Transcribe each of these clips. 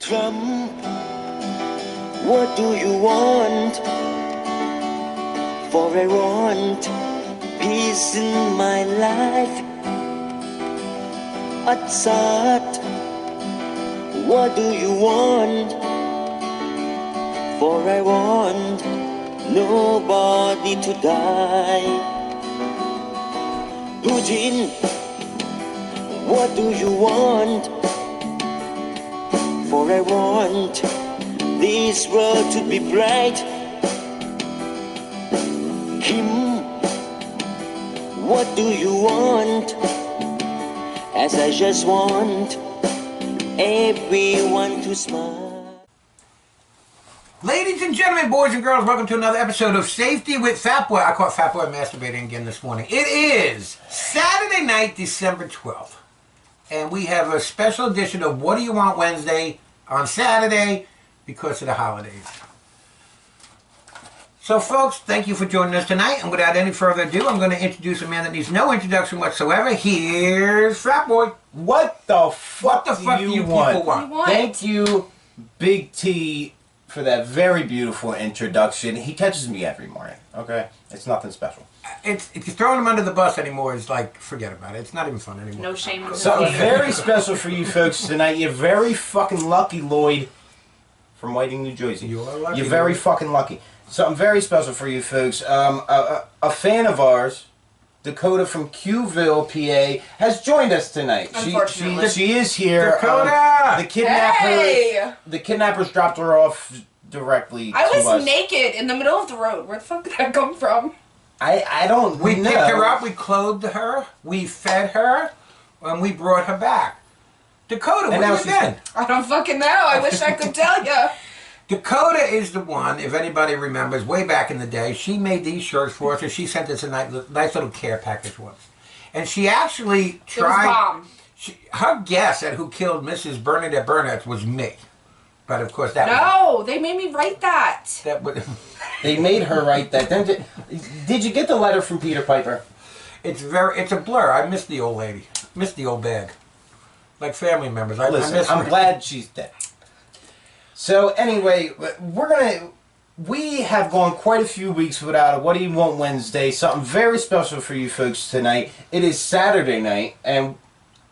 Trump, what do you want? For I want peace in my life. Assad, what do you want? For I want nobody to die. Putin, what do you want? For I want this world to be bright. Kim, what do you want? As I just want everyone to smile. Ladies and gentlemen, boys and girls, welcome to another episode of Safety with Fat Boy. I caught Fat Boy masturbating again this morning. It is Saturday night, December 12th. And we have a special edition of What Do You Want Wednesday on Saturday because of the holidays. So folks, thank you for joining us tonight. And without any further ado, I'm going to introduce a man that needs no introduction whatsoever. Here's Fat Boy. What the fuck do you people want? Thank you, Big T, for that very beautiful introduction. He catches me every morning, okay? It's nothing special. It's throwing him under the bus anymore is like, forget about it. It's not even fun anymore. No shame in the Something game. very special for you folks tonight. You're very fucking lucky, Lloyd, from Whiting, New Jersey. You are lucky. You're very fucking lucky. Something very special for you folks. A fan of ours, Dakota from Qville, PA, has joined us tonight. Unfortunately. She is here. Dakota! The kidnappers dropped her off directly I to was us. naked in the middle of the road. Where the fuck did I come from? I don't We know. picked her up, we clothed her, we fed her, and we brought her back. Dakota, And where now you been? I don't fucking know. I wish I could tell you. Dakota is the one, if anybody remembers, way back in the day, she made these shirts for us, and she sent us a nice little care package once. And she actually It was tried... bomb. Her guess at who killed Mrs. Bernadette Burnett was me. But of course that No, they made me write that. that would... They made her write that. Did you get the letter from Peter Piper? It's a blur. I miss the old lady. Miss the old bag. Like family members. I Listen, miss I'm her. glad she's dead. So anyway, we have gone quite a few weeks without a What Do You Want Wednesday. Something very special for you folks tonight. It is Saturday night, and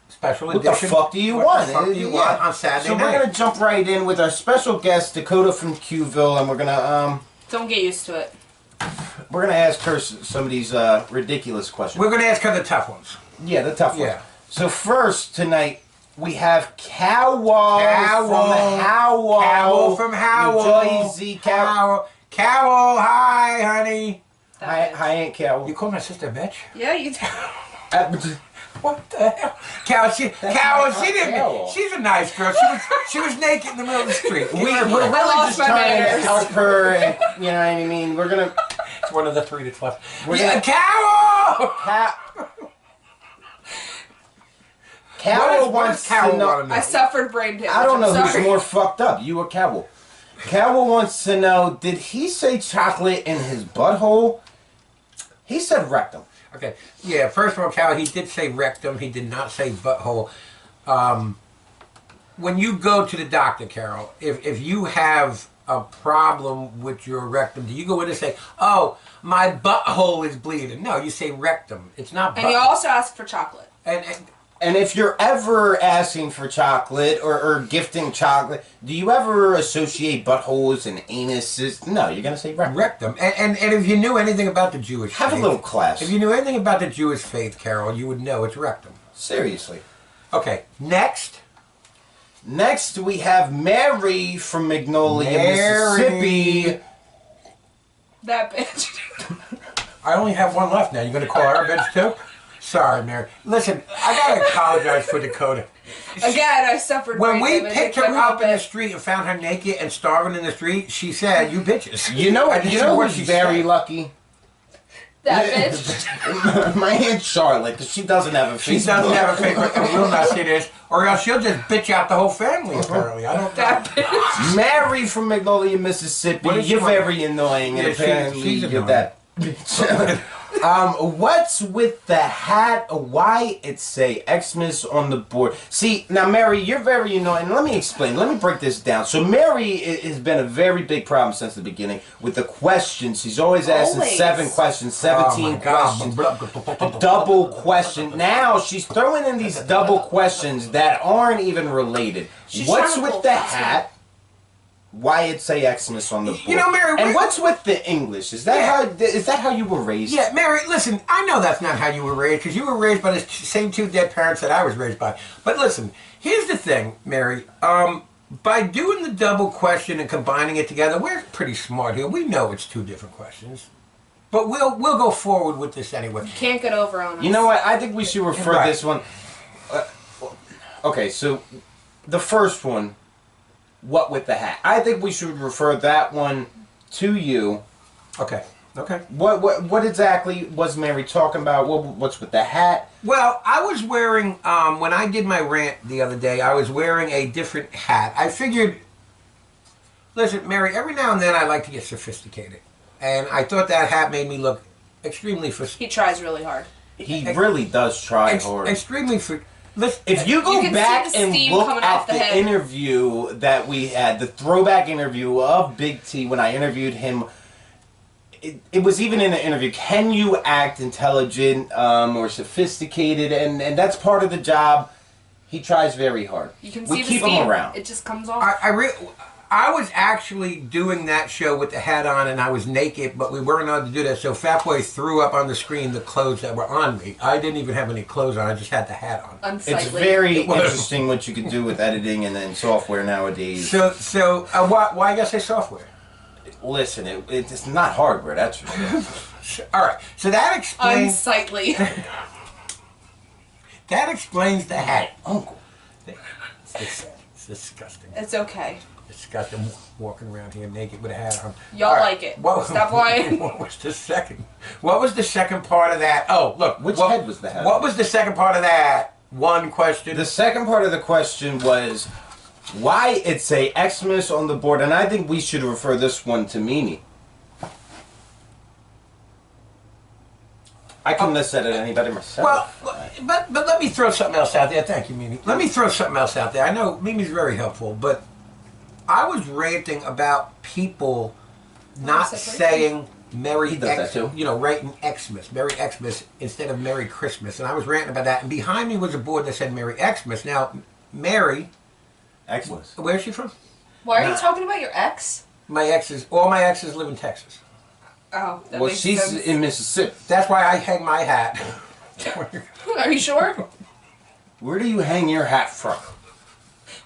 Special what edition. the fuck do you What want? the fuck do you want on Saturday so night? we're gonna jump right in with our special guest, Dakota from Qville, and we're gonna Don't get used to it. ask her some of these ridiculous questions. We're going to ask her the tough ones. Yeah, the tough ones. Yeah. So first tonight we have Cowell from Howell. New Jersey. Cowell. Cowell, hi, honey. Hi, Aunt Cowell. You call my sister a bitch? Yeah, you do. What the hell? Cowell, she didn't. Cowell. She's a nice girl. She was naked in the middle of the street. We're I really lost just my trying to manners. help her, and, you know what I mean? We're gonna... It's one of the three that's left. We're Yeah, gonna- Cowell! Cowell What wants does Cowell to know... want to know? I suffered brain damage. I don't know I'm who's sorry. more fucked up, you or Cowell. Cowell wants to know, did he say chocolate in his butthole? He said rectum. Okay. Yeah, first of all, Cal, he did say rectum. He did not say butthole. When you go to the doctor, Carol, if you have a problem with your rectum, do you go in and say, oh, my butthole is bleeding? No, you say rectum. It's not butthole. And you also asked for chocolate. And if you're ever asking for chocolate or gifting chocolate, do you ever associate buttholes and anuses? No, you're going to say rectum. rectum. And if you knew anything about the Jewish Have faith, a little class. If you knew anything about the Jewish faith, Carol, you would know it's rectum. Seriously. Okay, next. Next, we have Mary from Magnolia, Mississippi. That bitch. I only have one left now. You going to call her a bitch too? Sorry, Mary. Listen, I got to apologize for Dakota. Again, I suffered When brain we damage. picked I her couldn't up help in the it. street and found her naked and starving in the street, she said, "You bitches." You know I what? didn't You say know what who's she very said. lucky? That bitch. My Aunt Charlotte, because she doesn't have a She Facebook. doesn't have a Facebook and will not see this, or else she'll just bitch out the whole family. Apparently, I don't. That bitch. Mary from Magnolia, Mississippi. What is You're she- very annoying, and Yeah, apparently she's you're annoying. that bitch. What's with the hat? Why it say Xmas on the board? See, now Mary, you're very annoying. Let me explain. Let me break this down. So Mary has been a very big problem since the beginning with the questions. She's always asking Always. 7 questions, 17 questions, double question. Now she's throwing in these double questions that aren't even related. She's What's trying to with pull the fast hat? Why it say Xmas on the board? You know, Mary, and what's with the English? Is that how you were raised? Yeah, Mary, listen, I know that's not how you were raised, because you were raised by the same 2 dead parents that I was raised by. But listen, here's the thing, Mary. By doing the double question and combining it together, we're pretty smart here. We know it's 2 different questions. But we'll go forward with this anyway. Can't get over on us. You know what? I think we should refer Right. this one. Okay, so the first one, what with the hat? I think we should refer that one to you. Okay. What exactly was Mary talking about? What's with the hat? Well, I was wearing, when I did my rant the other day, I was wearing a different hat. I figured, listen, Mary, every now and then I like to get sophisticated. And I thought that hat made me look extremely He tries really hard. He really does try hard. Extremely listen, If you go You can back see the and steam look coming at off the the head. interview that we had, the throwback interview of Big T when I interviewed him, it was even in the interview, can you act intelligent or sophisticated? And that's part of the job. He tries very hard. You can We see the keep steam. him around. It just comes off. I was actually doing that show with the hat on and I was naked, but we weren't allowed to do that. So Fat Boy threw up on the screen the clothes that were on me. I didn't even have any clothes on. I just had the hat on. Unsightly. It's very interesting what you can do with editing and then software nowadays. So why I gotta say software? Listen, it's not hardware, that's for sure. All right. So that explains Unsightly. the hat. Uncle. It's disgusting. It's okay. Disgusting walking around here naked with a hat on. Y'all All like it. Stop lying. What was the second part of that? Oh, look. Which head was the hat? What was the second part of that? One question. The second part of the question was why it say Xmas on the board, and I think we should refer this one to Mimi. I couldn't have said it any better myself. Well, but let me throw something else out there. Thank you, Mimi. Let me throw something else out there. I know Mimi's very helpful, but I was ranting about people not saying Merry He does that too. writing Xmas, Merry Xmas instead of Merry Christmas. And I was ranting about that. And behind me was a board that said Merry Xmas. Now, Mary, Xmas. where's she from? Why are you talking about your ex? All my exes live in Texas. Oh, that Well, makes she's sense. in Mississippi. That's why I hang my hat. Are you sure? Where do you hang your hat from?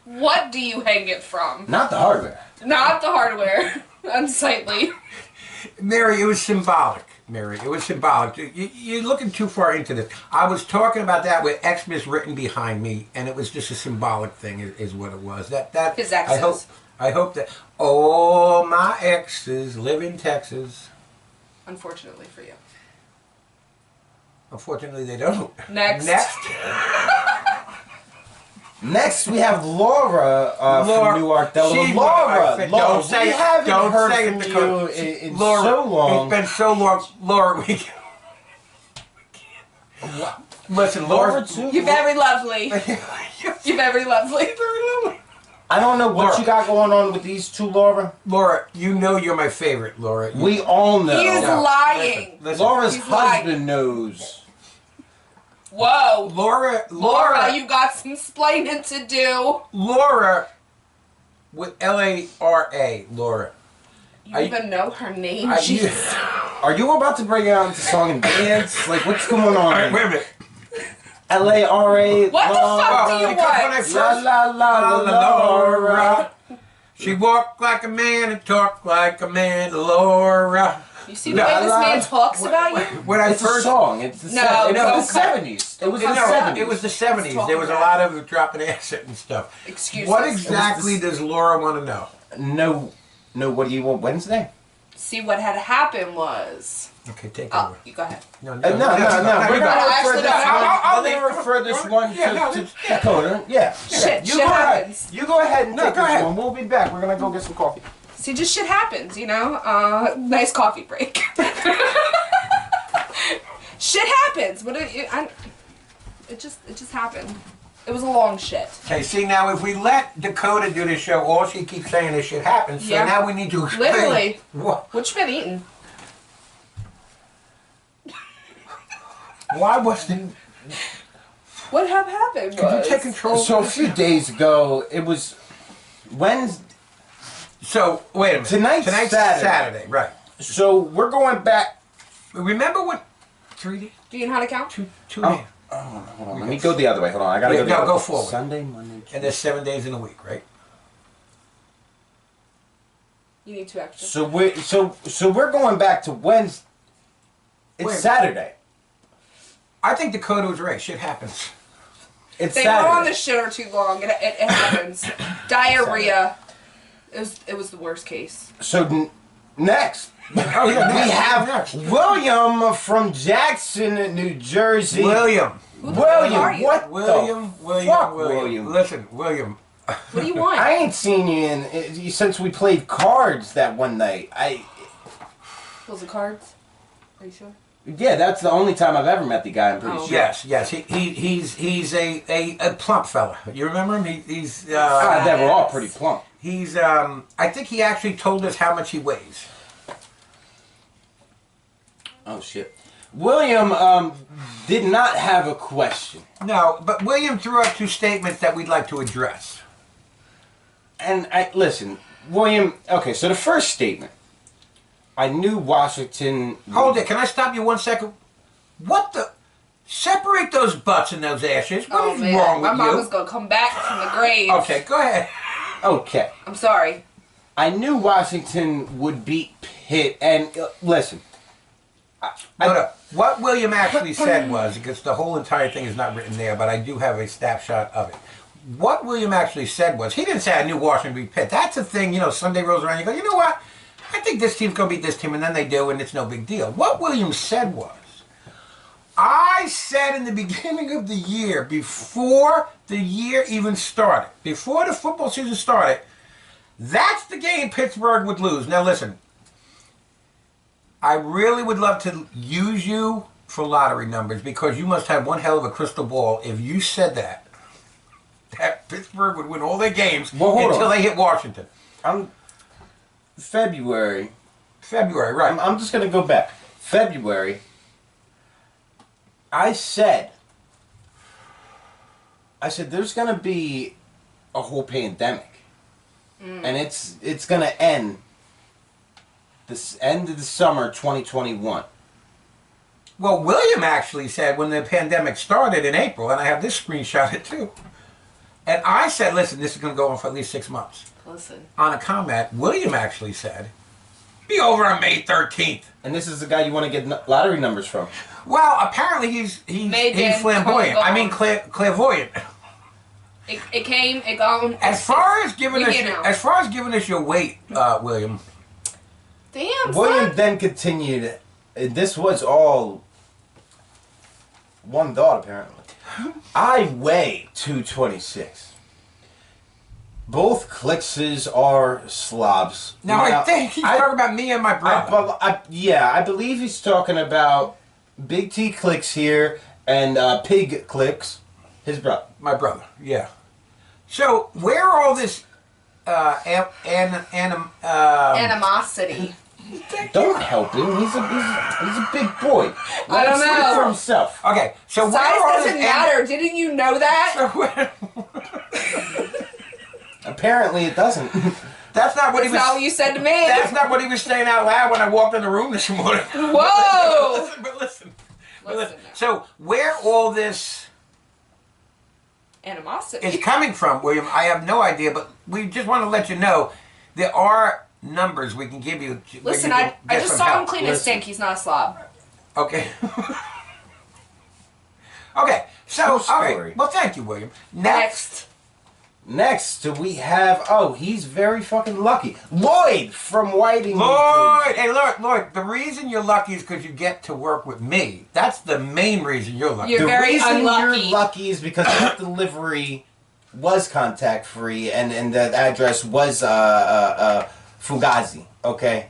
What do you hang it from? Not the hardware. Not the hardware. Unsightly. Mary, it was symbolic. Mary, it was symbolic. You're looking too far into this. I was talking about that with Xmas written behind me, and it was just a symbolic thing, is what it was. That His exes. I hope that all my exes live in Texas. Unfortunately for you. Unfortunately, they don't. Next. Next, we have Laura, from Newark, Delaware. she's Laura, my- Laura, don't say we it. haven't Don't heard say it from because you in Laura, so long. It's been so long. Laura, we can't. Listen, Laura, too? You're very lovely. You're very lovely. I don't know what Laura. you got going on with these two, Laura. Laura, you know you're my favorite, Laura. We all know. He is No, lying. Listen, Laura's He's lying. husband knows. Whoa. Laura, You got some splaining to do. Laura, with Lara, Laura. You even know her name. I- Jesus. Are you about to bring out the song and dance? Like, what's going on? All right, wait a minute. L-A-R-A. What the fuck do you Because when I want? first La la la Laura. She walked like a man and talked like a man, Laura. You see the way this man talks about you? When I It's a first song. It's the No, it no, was the 70s. It was the No, 70s. it was the 70s. There was a lot of dropping acid and stuff. Excuses. What exactly does Laura want to know? No, what do you want Wednesday? See, what had happened was... Okay, take Oh, over. you go ahead. No. you We're go. gonna You go. refer this one. I'll We're gonna refer this one Yeah, no, to yeah. Dakota. Yeah. Shit You shit go ahead. happens. You go ahead and No, take go this ahead. one. We'll be back. We're gonna go get some coffee. See, just shit happens, you know? Nice coffee break. Shit happens. It just happened. It was a long shit. Okay, see, now if we let Dakota do this show, all she keeps saying is shit happens. So Yeah. now we need to explain. Literally. What? What you been eating? Why wasn't... What happened Could you was... take control? So a few days ago, it was Wednesday. So, wait a minute. Tonight's Saturday, right. So we're going back. Remember what... 3 days? Do you know how to count? Two Oh, days. hold on. Let me go the other way. Hold on. I gotta Yeah, go. The no, other go way. forward. Sunday, Monday, And Tuesday. there's 7 days in a week, right? You need 2 extra. So we're going back to Wednesday. It's Wait. Saturday. I think Dakota was right. Shit happens. It's They Saturday. were on the shitter too long. It happens. Diarrhea. It was the worst case. So next, Oh, yeah, we have next. William from Jackson, New Jersey. William. Who the fuck are William, you? what fuck, William. William? Listen, William. What do you want? I ain't seen you since we played cards that one night. Was it cards? Are you sure? Yeah, that's the only time I've ever met the guy. I'm pretty Oh. sure. Yes. He's a plump fella. You remember him? He's They were all pretty plump. he's I think he actually told us how much he weighs. Oh shit. William did not have a question, No, but William threw up 2 statements that we'd like to address. and listen, William. Okay, so the first statement, I knew Washington. Hold it. Can I stop you 1 second? What the? Separate those butts and those ashes. What is wrong My with mom you? was gonna come back from the grave. Okay, go ahead. Okay, I'm sorry. I knew Washington would beat Pitt, and listen. No. What William actually said was, because the whole entire thing is not written there, but I do have a snapshot of it. What William actually said was, he didn't say I knew Washington would beat Pitt. That's the thing, Sunday rolls around, you go, you know what? I think this team's going to beat this team, and then they do, and it's no big deal. What William said was, I said in the beginning of the year, before the year even started, before the football season started, that's the game Pittsburgh would lose. Now listen, I really would love to use you for lottery numbers because you must have one hell of a crystal ball if you said that Pittsburgh would win all their games until they hit Washington. I'm February, right. I'm just gonna go back. February. I said there's gonna be a whole pandemic, and it's gonna end. This end of the summer 2021. Well, William actually said when the pandemic started in April, and I have this screenshot too. And I said, listen, this is going to go on for at least 6 months. Listen. On a comment, William actually said, be over on May 13th. And this is the guy you want to get lottery numbers from. Well, apparently he's flamboyant. I mean, clairvoyant. It came, it gone. As far as giving us your weight, William. Damn, William son. then continued. This was all one thought, apparently. I weigh 226. Both Clixes are slobs. Now, I think he's talking about me and my brother. I believe he's talking about Big T Clix here and Pig Clix, his brother. My brother, yeah. So, where all this animosity. Don't help him. He's a big boy. I don't Speak know. for himself. Okay, so Size where all doesn't this matter. Didn't you know that? Apparently, it doesn't. That's not what he That's was. not what you said to me. That's not what he was saying out loud when I walked in the room this morning. Whoa! But listen. Listen. So where all this Animosity. is coming from, William, I have no idea. But we just want to let you know there are numbers we can give you. Listen, where you I can get just some saw him help. clean his sink. He's not a slob. Okay. Okay. So, True all right. story. Well, thank you, William. Next, we have, he's very fucking lucky. Lloyd from Whiting. Lloyd! Hey, Lloyd, the reason you're lucky is because you get to work with me. That's the main reason you're lucky. You're The very reason unlucky. you're lucky is because that delivery was contact free and that address was Fugazi, okay?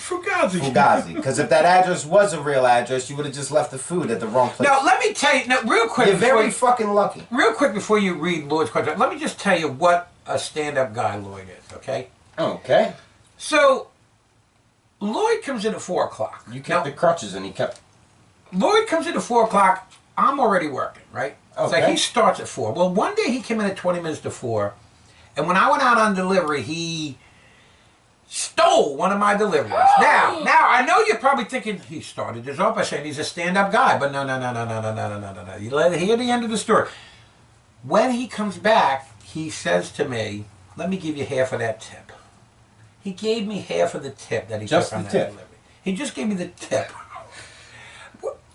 Fugazi. Fugazi. Because if that address was a real address, you would have just left the food at the wrong place. Now, let me tell you, now, real quick. You're very before fucking lucky. real quick before you read Lloyd's contract, let me just tell you what a stand-up guy Lloyd is, okay? Okay. So, Lloyd comes in at 4 o'clock. You kept the crutches and he kept... Lloyd comes in at 4 o'clock. I'm already working, right? So Okay. he starts at 4. Well, one day he came in at 20 minutes to 4, and when I went out on delivery, he stole one of my deliveries. Now, I know you're probably thinking he started this off by saying he's a stand-up guy, but no. You let hear the end of the story. When he comes back, he says to me, "Let me give you half of that tip." He gave me half of the tip that he Just took on the that tip? delivery. He just gave me the tip.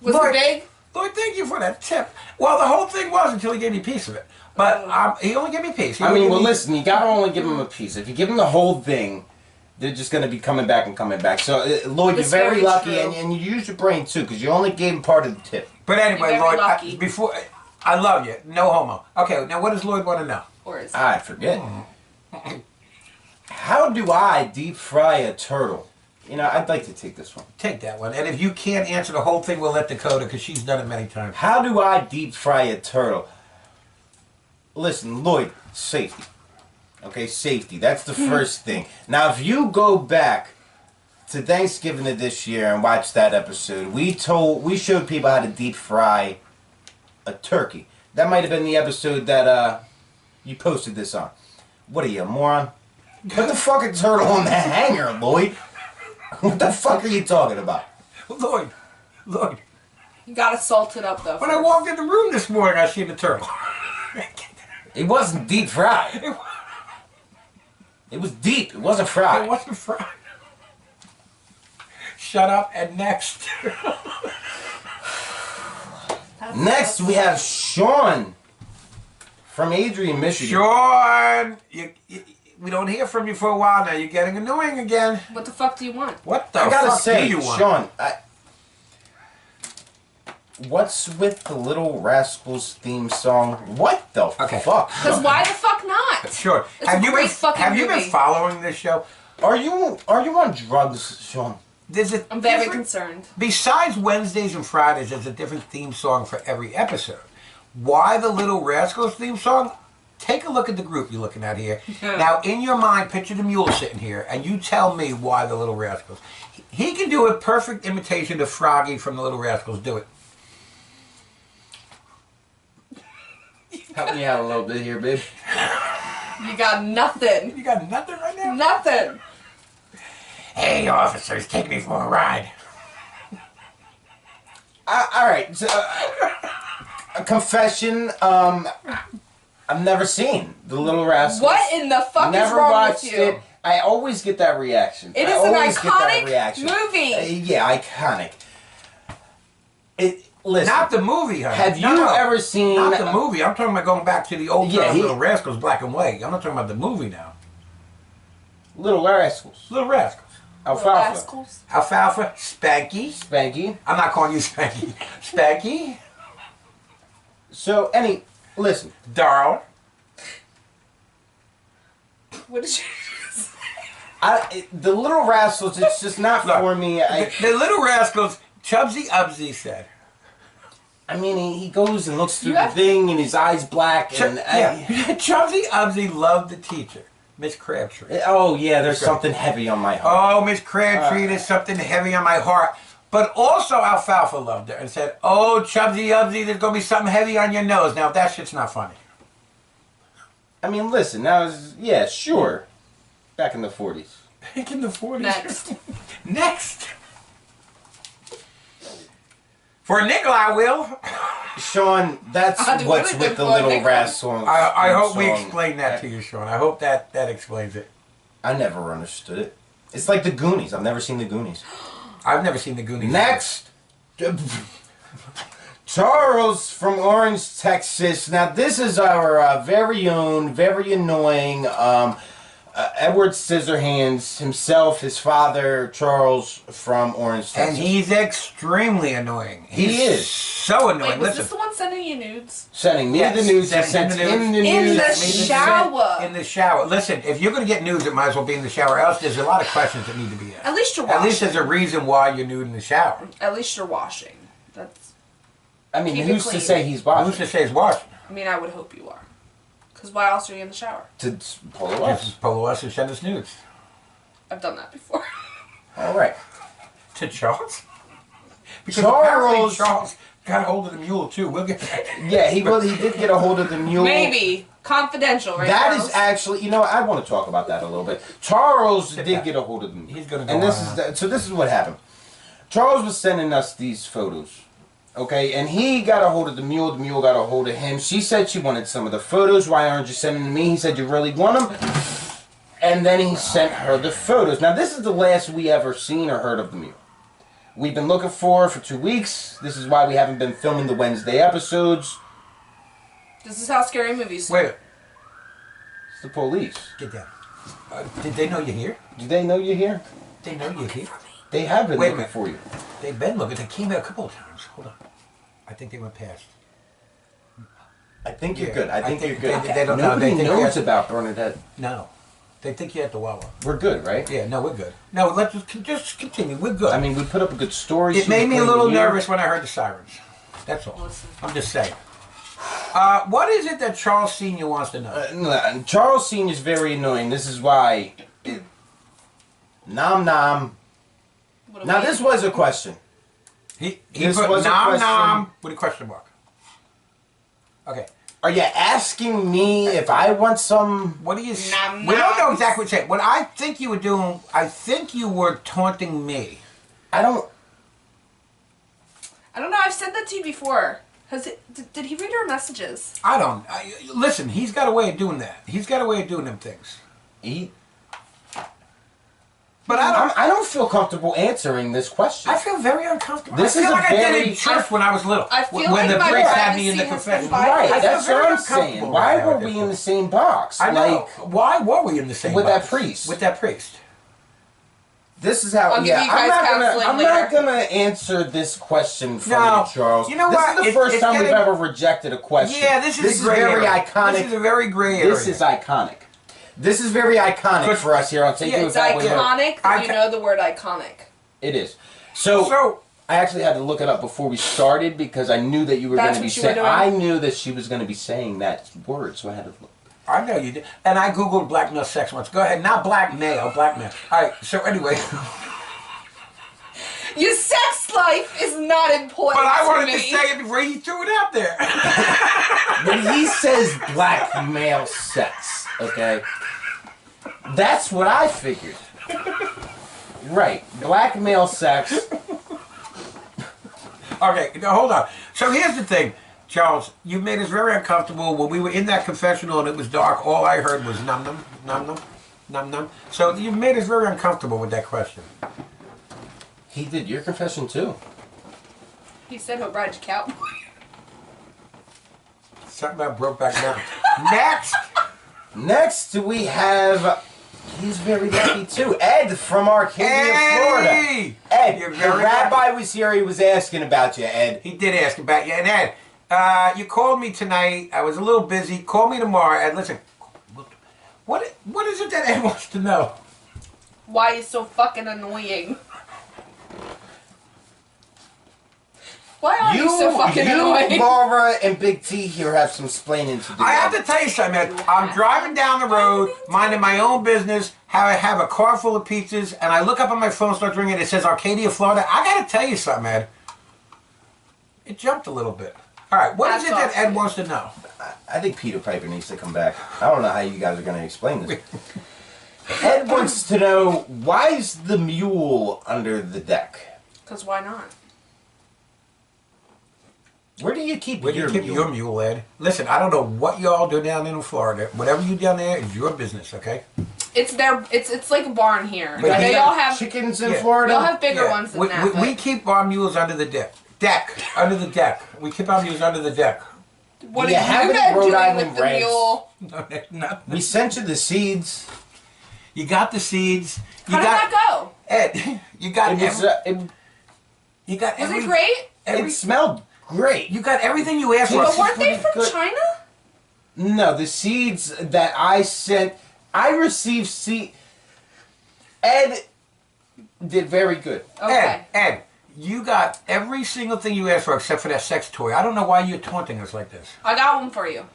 Was Lloyd- it big? Lloyd, thank you for that tip. Well, the whole thing was until he gave me a piece of it. But he only gave me a piece. He I only mean, gave well, me- listen, you gotta only give them a piece. If you give them the whole thing, they're just gonna be coming back and coming back. So, Lloyd, That's you're very very lucky, true. and you use your brain too, because you only gave him part of the tip. But anyway, You're very Lloyd, lucky. before I love you, no homo. Okay, now what does Lloyd want to know? Or is I forget. How do I deep fry a turtle? You know, I'd like to take this one. Take that one. And if you can't answer the whole thing, we'll let Dakota, because she's done it many times. How do I deep fry a turtle? Listen, Lloyd, safety. Okay, safety. That's the first thing. Now, if you go back to Thanksgiving of this year and watch that episode, we showed people how to deep fry a turkey. That might have been the episode that you posted this on. What are you, a moron? Put the fucking turtle on the hanger, Lloyd. What the fuck are you talking about? Lloyd, you gotta salt it up though. when I first. walked in the room this morning, I seen the turtle. It wasn't deep fried. It was deep. It wasn't It fried. wasn't fried. Shut up and next. Next, we have Sean from Adrian, Michigan. Sean, we don't hear from you for a while now. You're getting annoying again. What the fuck do you want? What the I gotta fuck say, do you want? Sean, what's with the Little Rascals theme song? What the Okay. fuck? Because why the fuck not? Sure. It's a great fucking have you been movie. following this show? Are you on drugs, Sean? There's a I'm very different- concerned. Besides Wednesdays and Fridays, there's a different theme song for every episode. Why the Little Rascals theme song? Take a look at the group you're looking at here. Now, in your mind, picture the mule sitting here, and you tell me why the Little Rascals. He can do a perfect imitation of Froggy from the Little Rascals. Do it. Help me out a little bit here, babe. You got nothing. You got nothing right now? Nothing. Hey, officers, take me for a ride. All right. So, a confession. I've never seen the Little Rascals. What in the fuck Never is wrong watched with you? it. I always get that reaction. It I is an always get that iconic reaction. movie. Yeah, iconic. Listen. Not the movie, honey. Have you No. ever seen? Not the movie. I'm talking about going back to the old Yeah, time he- Little Rascals, black and white. I'm not talking about the movie now. Little Rascals. Little Rascals. Alfalfa. Rascals. Alfalfa, Spanky. Spanky. I'm not calling you Spanky. Spanky, So listen. Darl. What did you The Little Rascals. It's just not Look, for me. The Little Rascals, Chubsy Ubsy said. I mean, he goes and looks through You the have- thing, and his eyes black, and Chubsy Ubsy loved the teacher, Miss Crabtree. oh yeah, there's Okay. something heavy on my heart. Oh, Miss Crabtree, there's something heavy on my heart. But also Alfalfa loved her and said, oh, Chubsy Ubsy, there's going to be something heavy on your nose. Now, that shit's not funny. I mean, listen. Now, yeah, sure. Back in the 40s. Back in the 40s. Next. Next. For a nickel, I will. Sean, that's I'll do what's anything with the for a Little nickel. Rascals. I hope we song. explained that to you, Sean. I hope that explains it. I never understood it. It's like the Goonies. I've never seen the Goonies. I've never seen the Goonies. Next, Charles from Orange, Texas. Now, this is our very own, very annoying Edward Scissorhands himself, his father, Charles, from Orange, Texas. And he's extremely annoying. He is. So annoying. Wait, was Listen. this the one sending you nudes? Sending me Yes, the news, he sending sent the him the news. In news. the Maybe shower. In the shower. Listen, if you're going to get nudes, it might as well be in the shower. Else, there's a lot of questions that need to be asked. At least you're washing. At least there's a reason why you're nude in the shower. At least you're washing. That's. I mean, Keep it who's to clean. say he's Who's watching? to say it's washing? I mean, I would hope you are. Because why else are you in the shower? To Polo us. Polo us and send us nudes. I've done that before. All right. To Charles? Because Charles- apparently Charles got a hold of the mule too. We'll get Yeah, he did get a hold of the mule. Maybe. Confidential, right? That Charles? is actually, you know, I want to talk about that a little bit. Charles Sit did back. get a hold of the mule. He's gonna go And this on is now. so this is what happened. Charles was sending us these photos. Okay, and he got a hold of the mule. The mule got a hold of him. She said she wanted some of the photos. Why aren't you sending them to me? He said, you really want them? And then he sent her the photos. Now, this is the last we ever seen or heard of the mule. We've been looking for 2 weeks. This is why we haven't been filming the Wednesday episodes. This is how scary movies. Wait, It's the police. get down. Did they know you're here? Do they know you're here? They know you're here. They have been Wait a looking minute. for you. They've been looking. They came out a couple of times. Hold on. I think they went past. I think you're Yeah, good. I think you're good. they don't know. Nobody They think knows you're- about Bernadette. No. They think you're at the Wawa. We're good, right? Yeah, no, we're good. No, let's just continue. We're good. I mean, we put up a good story. it She made was me a blaming little you. nervous when I heard the sirens. That's all. Listen. I'm just saying. What is it that Charles Sr. wants to know? No, Charles Sr. is very annoying. This is why. Nom nom. What do Now, we- this was a question. He this put was a nom question. nom with a question mark. Okay. Are you asking me if I want some? What do you? Nom We don't know noms. exactly what you're saying. What I think you were doing, I think you were taunting me. I don't. I don't know. I've said that to you before. Did he read our messages? I don't. Listen, he's got a way of doing that. He's got a way of doing them things. Eat. But I don't. feel comfortable answering this question. I feel very uncomfortable. This I feel is a like I did very- in church when I was little. I feel when like the my priest had me in the privacy has been confession. violated. Right, I feel that's very what I'm uncomfortable saying. Why right were now we with in the this. same box? I know. Like, Why were we in the same with that box? priest. With that priest. this is how. I'll give yeah, you guys counseling I'm later. not gonna answer this question for No. you, Charles. You know this what? is the It's- first it's time we've getting- ever rejected a question. Yeah, this is a gray very area. iconic. This is a very gray area. This is iconic. This is very iconic Good. for us here on Take Yeah, You It's Back Way Back. iconic that you Icon- know the word iconic. It is. So So I actually had to look it up before we started because I knew that you were That's going to be what you were saying. doing? I knew that she was going to be saying that word, so I had to look. I know you did, and I googled black male sex once. Go ahead, not black male, black male. All right. So anyway, Your sex life is not important. but I wanted to to me. say it before he threw it out there. When he says black male sex, okay, that's what I figured. Right, black male sex. Okay, now hold on. So here's the thing, Charles. You made us very uncomfortable when we were in that confessional and it was dark. All I heard was num num num num num num. So you made us very uncomfortable with that question. He did your confession too. He said he'll ride your cowboy. Something about Brokeback Mountain. Next. Next, we have. He's very lucky too. Ed from Arcadia, Florida. Hey! Ed, You're the very rabbi was here. He was asking about you, Ed. He did ask about you. And Ed, you called me tonight. I was a little busy. Call me tomorrow. Ed, listen. What is it that Ed wants to know? Why he's so fucking annoying? Why are you so fucking annoying? Barbara, and Big T here have some splaining to do. I have to tell you something, Ed. I'm driving down the road, minding my own business, how I have a car full of pizzas, and I look up on my phone, starts ringing, it says Arcadia, Florida. I gotta tell you something, Ed. It jumped a little bit. All right, what is it That's that Ed awesome. wants to know? I think Peter Piper needs to come back. I don't know how you guys are going to explain this. Ed wants to know, why is the mule under the deck? Because why not? Where do you keep Where do your you keep mule? your mule, Ed? Listen, I don't know what y'all do down in Florida. Whatever you do down there is your business, okay? It's their. It's like a barn here. But they he- all have. Chickens in Yeah. Florida? They all have bigger Yeah. ones than we, that. we, but we keep our mules under the deck. Under the deck. We keep our mules under the deck. what Do you have have you any been Rhode doing Island with the Reds? mule? No, there's nothing. We sent you the seeds. You got the seeds. You How did got that go? Ed. You got It was. you got Was every, it great? It smelled great. You got everything you asked for. But weren't they pretty from good. China? No, the seeds that I sent, I received seed. Ed did very good. Okay. Ed, you got every single thing you asked for except for that sex toy. I don't know why you're taunting us like this. I got one for you.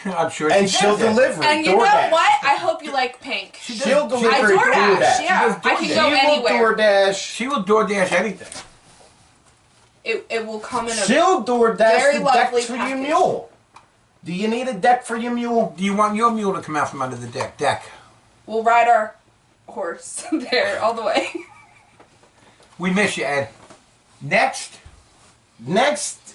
I'm sure And she she'll does that. deliver. And you know DoorDash. what? I hope you like pink. She'll deliver I DoorDash, yeah. does I can DoorDash. go She will anywhere. DoorDash. She will DoorDash anything. It will come in a... She'll DoorDash very the deck lovely for your package. mule. Do you need a deck for your mule? Do you want your mule to come out from under the deck? We'll ride our horse there all the way. We miss you, Ed. Next. Next,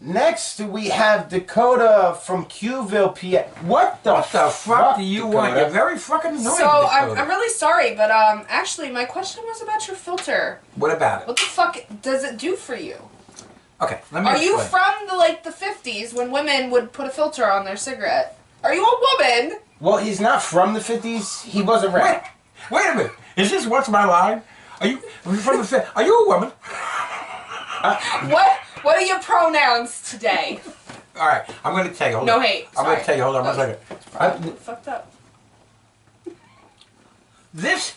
Next we have Dakota from Qville, PA. What the Fuck do you want? Dakota? You're very fucking annoying. So I'm Dakota. really sorry, but actually my question was about your filter. What about it? What the fuck does it do for you? Okay, let me Are you explain. from the 50s when women would put a filter on their cigarette? Are you a woman? Well, he's not from the 50s. He wasn't around. Wait a minute. Is this what's my line? Are you from the fit? Are you a woman? What are your pronouns today? All right, I'm going to tell you. Hold No on. hate. I'm going to Sorry. tell you. Hold on one Oh. second. Fucked up. This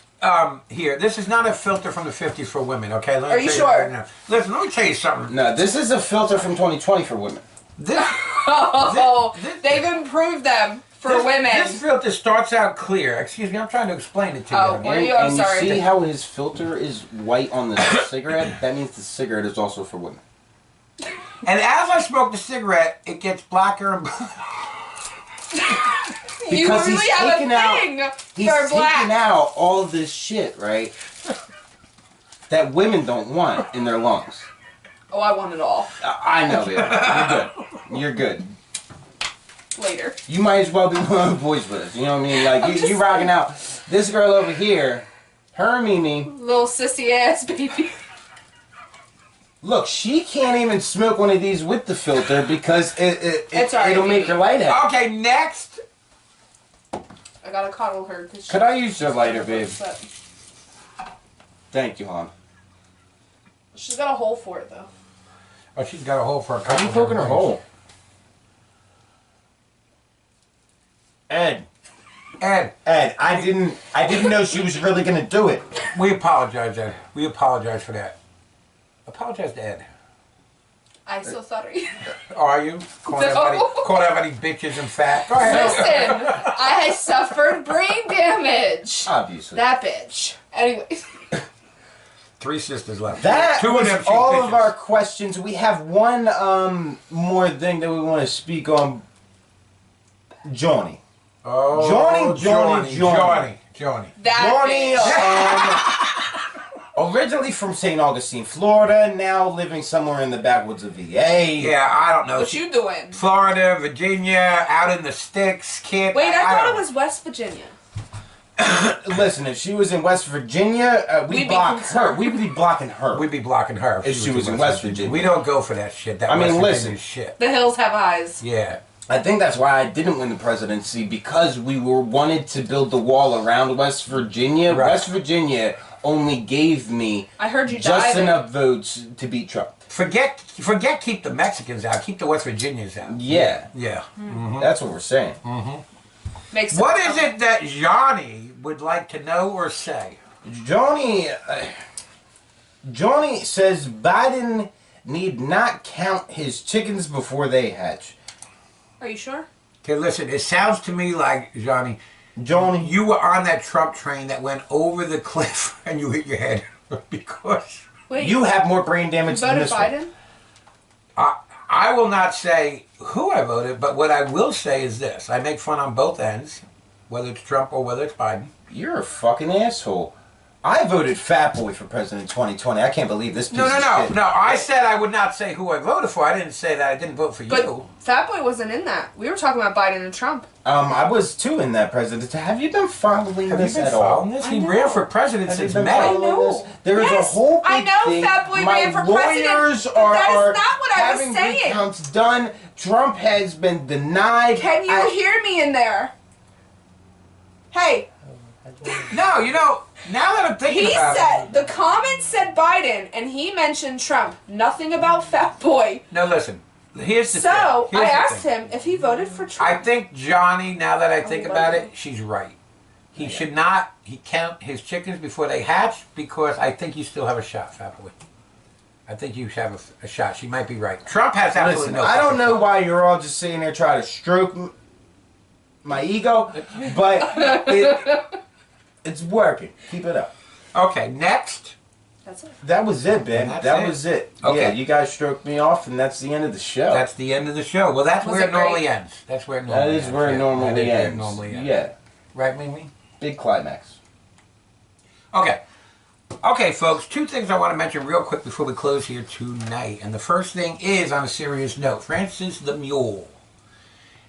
here, this is not a filter from the 50s for women. Okay, let me Are you tell sure? right now. Listen, let me tell you something. No, this is a filter from 2020 for women. This Oh, This- they've improved them for women. This filter starts out clear. Excuse me, I'm trying to explain it to Oh, you. Where are you? I'm and sorry. you see how his filter is white on the cigarette? That means the cigarette is also for women. And as I smoke the cigarette, it gets blacker and blacker. You Because really he's have taking a out- thing He's for taking black. out all this shit, right? That women don't want in their lungs. Oh, I want it all. I know, baby. You're good. You're good. Later. You might as well be one of the boys with us. You know what I mean? Like, you rocking out. This girl over here, her Mimi, Little sissy ass baby. look, she can't even smoke one of these with the filter because It's alright, it'll make her light out. Okay, next. I gotta coddle her. 'Cause Could I use your lighter, she's babe? upset. Thank you, hon. She's got a hole for it though. Oh, she's got a hole for a How couple. are you poking her of hole? Ed, I didn't know she was really gonna do it. We apologize, Ed. We apologize for that. Apologize to Ed. I'm so sorry. Are you? Calling No. everybody bitches and fat. Go ahead. Listen, I suffered brain damage. Obviously. That bitch. Anyways. 3 sisters left. That Two was of them. she's all bitches. of our questions. We have one more thing that we want to speak on. Johnny. Oh, Johnny. That Johnny, originally from St. Augustine, Florida, now living somewhere in the backwoods of VA. Yeah, I don't know. What you doing? Florida, Virginia, out in the sticks, kid. Wait, I thought don't it was West Virginia. Listen, if she was in West Virginia, We'd we'd be block her. concerned. We'd be blocking her. We'd be blocking her If she was in West Virginia. We don't go for that shit. That I mean, West listen. Virginia shit. The hills have eyes. Yeah. I think that's why I didn't win the presidency, because we wanted to build the wall around West Virginia. Right. West Virginia only gave me I heard you just died. enough votes to beat Trump. Forget. Keep the Mexicans out. Keep the West Virginians out. Yeah, Yeah. that's what we're saying. Makes sense. What is it that Johnny would like to know or say? Johnny says Biden need not count his chickens before they hatch. Are you sure? Okay, listen. It sounds to me like Johnny, Johnny, you were on that Trump train that went over the cliff and you hit your head because Wait. you have more brain damage than voted this one. Biden? I will not say who I voted, but what I will say is this: I make fun on both ends, whether it's Trump or whether it's Biden. You're a fucking asshole. I voted Fat Boy for president 2020. I can't believe this piece No. of shit. I said I would not say who I voted for. I didn't say that I didn't vote for But you. Fat Boy wasn't in that. We were talking about Biden and Trump. I was too in that president. Have you been following Have you this been at following all? this? I He know. ran for president Have you since been May. following I know. this? There is Yes, a whole big I know thing. Fat Boy My ran for president, lawyers but are, that is are not what I was having saying. recounts done. Trump has been denied. Can you hear me in there? Hey, No, you know, now that I'm thinking he about said the comments said Biden, and he mentioned Trump. Nothing about Fat Boy. it. No, listen. Here's the thing. So Here's I the asked thing. him if he voted for Trump. I think Johnny, now that I think about voting. it, she's right. He should not, he count his chickens before they hatch because I think you still have a shot, Fat Boy. I think you have a shot. She might be right. Trump has absolutely Listen, no I don't fucking know shot. why you're all just sitting there trying to stroke my ego, but it's working. Keep it up. Okay, next. That's it. That was it, Ben. And that's That it. was it. Okay. Yeah, you guys stroked me off, and that's the end of the show. That's the end of the show. Well, that's Was where it it normally great? ends. That's where it that normally is ends. where it Yeah, normally that is where it ends. normally ends. Yeah, Right, Mimi? big climax. Okay. Okay, folks, two things I want to mention real quick before we close here tonight. And the first thing is, on a serious note, Frances the Mule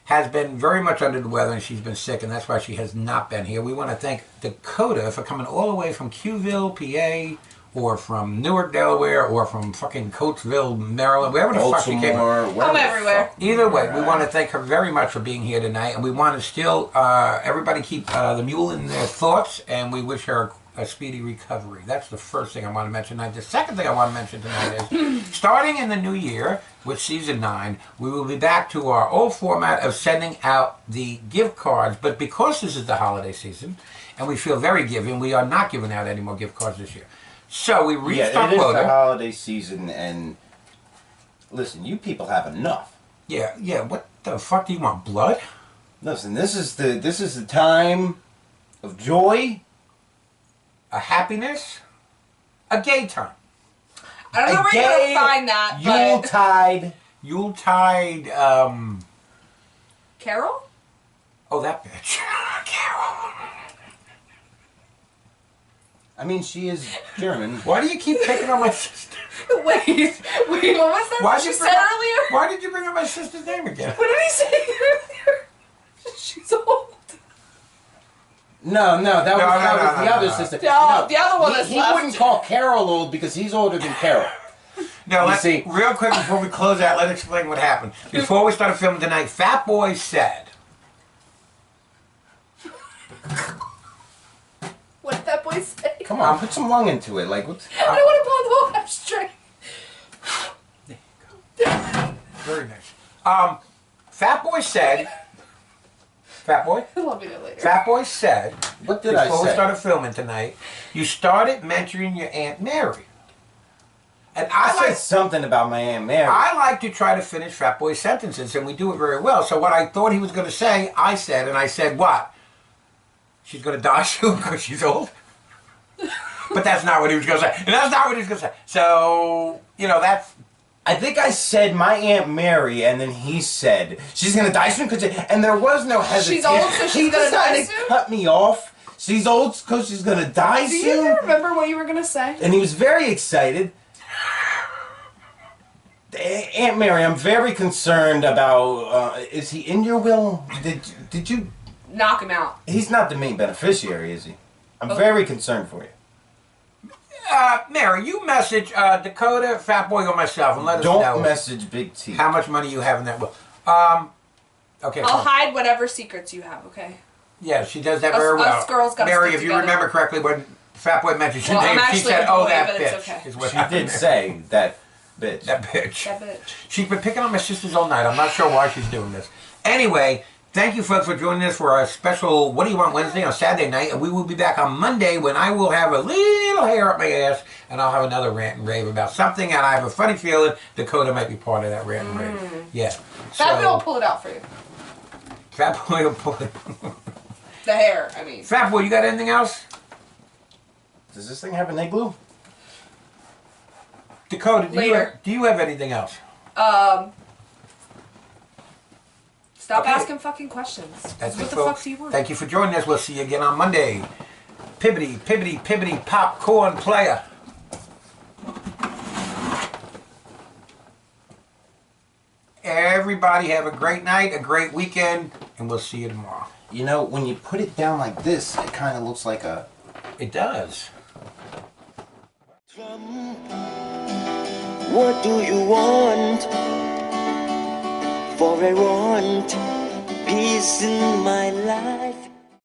has been very much under the weather and she's been sick, and that's why she has not been here. We want to thank Dakota for coming all the way from Qville, PA, or from Newark, Delaware, or from fucking Coatesville, Maryland, wherever the fuck she came from. Baltimore, wherever the everywhere. fuck Either way, you're we at. want to thank her very much for being here tonight, and we want to still, everybody keep the mule in their thoughts, and we wish her a speedy recovery. That's the first thing I want to mention tonight. The second thing I want to mention tonight is, starting in the new year with season 9, we will be back to our old format of sending out the gift cards, but because this is the holiday season, and we feel very giving, we are not giving out any more gift cards this year. So we reached Yeah, our it is the quota. holiday season, and listen, you people have enough. Yeah, what the fuck do you want, blood? Listen, this is the time of joy. A happiness? A gay time. I don't know where you're gay gonna find that, Yuletide. Yuletide, Carol? oh, that bitch. Carol. I mean, she is German. Why do you keep picking on my sister? Wait, what was that Why'd that you you bring said up- earlier? Why did you bring up my sister's name again? What did he say earlier? She's old. No, that was, no, the no, other no. sister. No, the other one that's he left. wouldn't call Carol old because he's older than Carol. No, You let's see- real quick before we close out, let's explain what happened. Before we started filming tonight, Fat Boy said, What did that boy say? Come on, put some lung into it. Like, what's... I don't want to blow the whole straight. very nice. Fat Boy said, Fat Boy? Let me know later. Fat Boy said, What did I before we say? started filming tonight, you started mentoring your Aunt Mary. And I I said like something about my Aunt Mary. I like to try to finish Fat Boy's sentences, and we do it very well. So what I thought he was going to say, I said, and I said, what? She's going to die soon because she's old? But that's not what he was going to say. And that's not what he was going to say. So, you know, that's... I think I said my Aunt Mary, and then he said she's gonna die soon. And there was no hesitation. She's old, so she's he gonna die decided to soon? cut me off. She's old because she's gonna die Do you soon. even remember what you were gonna say? And he was very excited. Aunt Mary, I'm very concerned about. Is he in your will? Did you? Knock him out. He's not the main beneficiary, is he? I'm very concerned for you. Mary, you message Dakota, Fat Boy, or myself, and let us know Don't message Big T. how much money you have in that will. Okay. I'll fine. hide whatever secrets you have, okay? Yeah, she does that Us- very well. us girls gotta Mary, stick if you together. remember correctly, when Fat Boy mentioned your Well, I'm name, she actually said, a "Oh, boy, that but bitch." it's okay. Is what She happened did there. say that bitch. That bitch. That bitch. She's been picking on my sisters all night. I'm not sure why she's doing this. Anyway, thank you folks for joining us for our special What Do You Want Wednesday on Saturday night. And we will be back on Monday when I will have a little hair up my ass and I'll have another rant and rave about something. And I have a funny feeling Dakota might be part of that rant and rave. Yeah. Fat Boy will pull it out for you. Fat Boy will pull it. The hair, I mean. Fat Boy, you got anything else? Does this thing have an igloo? Dakota, Later. do you have anything else? Stop Okay. asking fucking questions. That's What it, the folks. fuck do you want? Thank you for joining us. We'll see you again on Monday. Pibbity, pibbity, pibbity, popcorn player. Everybody have a great night, a great weekend, and we'll see you tomorrow. You know, when you put it down like this, it kind of looks like a... It does. What do you want? For I want peace in my life.